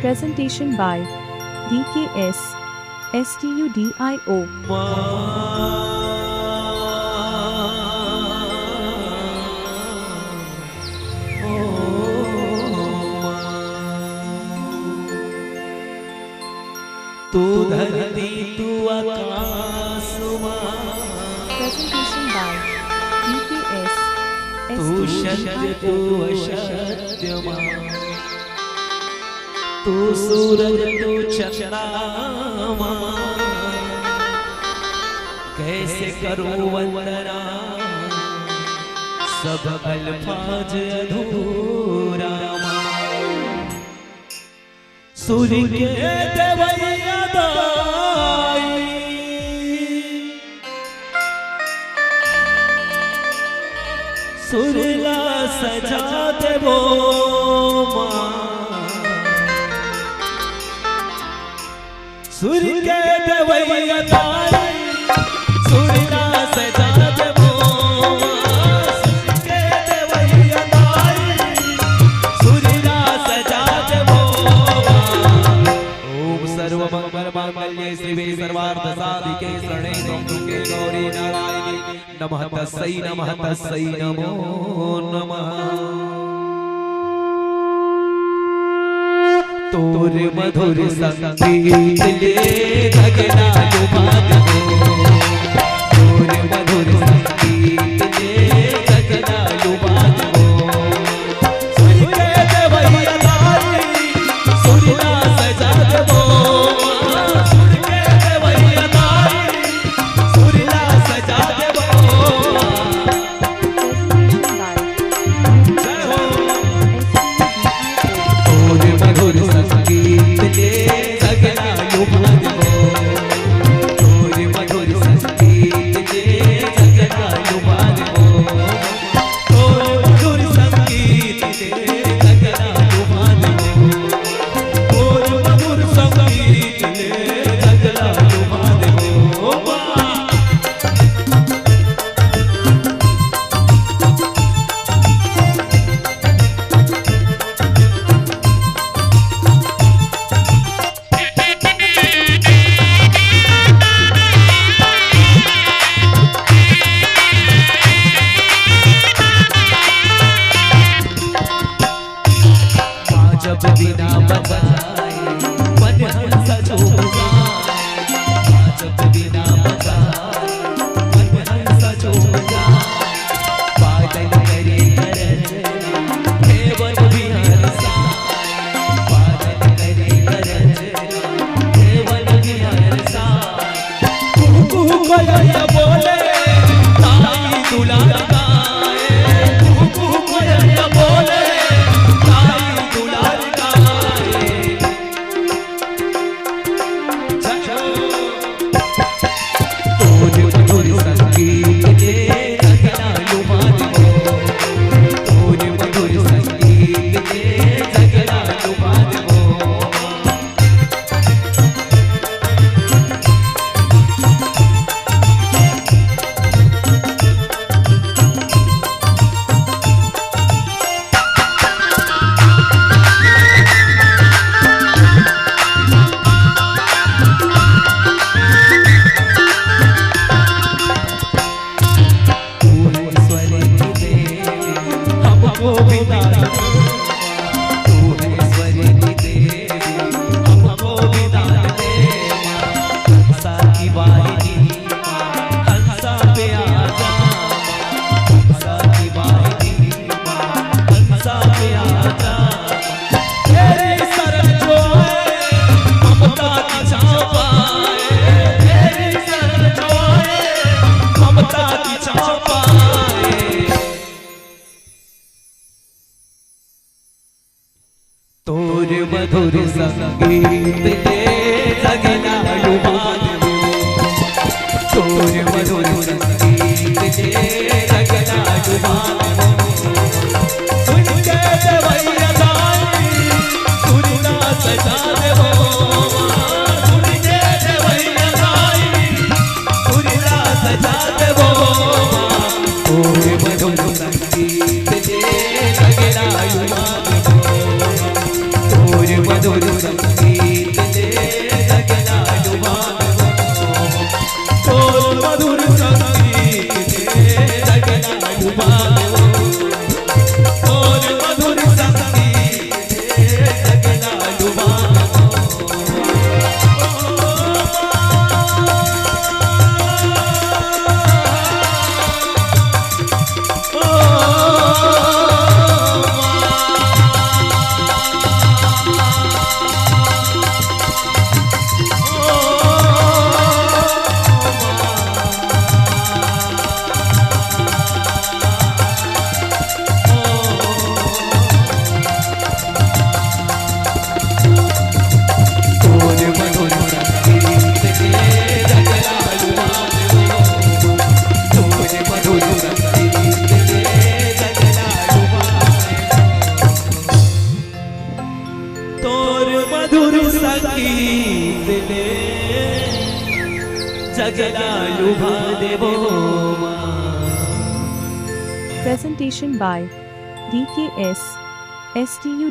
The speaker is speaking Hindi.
Presentation by DKS Studio. तू धरती तू आकाश Presentation by DKS तू सत्य Studio. तू असत्य तू सूरज तू चंद्रमा कैसे करूं वंदना सब अल्फाज अधूरा सूर्य के देवैया दाई सुरला सजा देवो सूर्य के देवैया दाई सुरला सजा देवो सूर्य के देवैया दाई सुरला सजा देवो ओम सर्वमंगल मांगल्ये शिवे सर्वार्थ साधिके शरणे त्र्यंबके गौरी नारायणी नमः तस्यै नमो नमः तोर मधुर संगीत ले गगना लुभात हो तोर मधुर संगीत ले गगना लुभात हो सूर्य के देवैया दाई सुरला सजा देवो सूर्य के देवैया दाई सुरला सजा देवो जब बिना बजाए मन हंसा झूम जाए जब बिना बजाए मन हंसा झूम जाए बादल करे गरजना केवल भी हंसाए बादल करे गरजना केवल भी हंसाए कुहू कोयल बोले ताई दुलार गाए कुहू कोयल बोले तोर मधुर संगीत ले गगना लुभात हो तोर मधुर संगीत ले गगना लुभात हो सुन के देवैया दाई सुरला सजा देवो सुन के देवैया दाई सुरला सजा देवो तोर मधुर संगीत ले गगना लुभात हो मधुर मधुर संगीत ले जगला लुभा देवो मा। Presentation by DKS Studio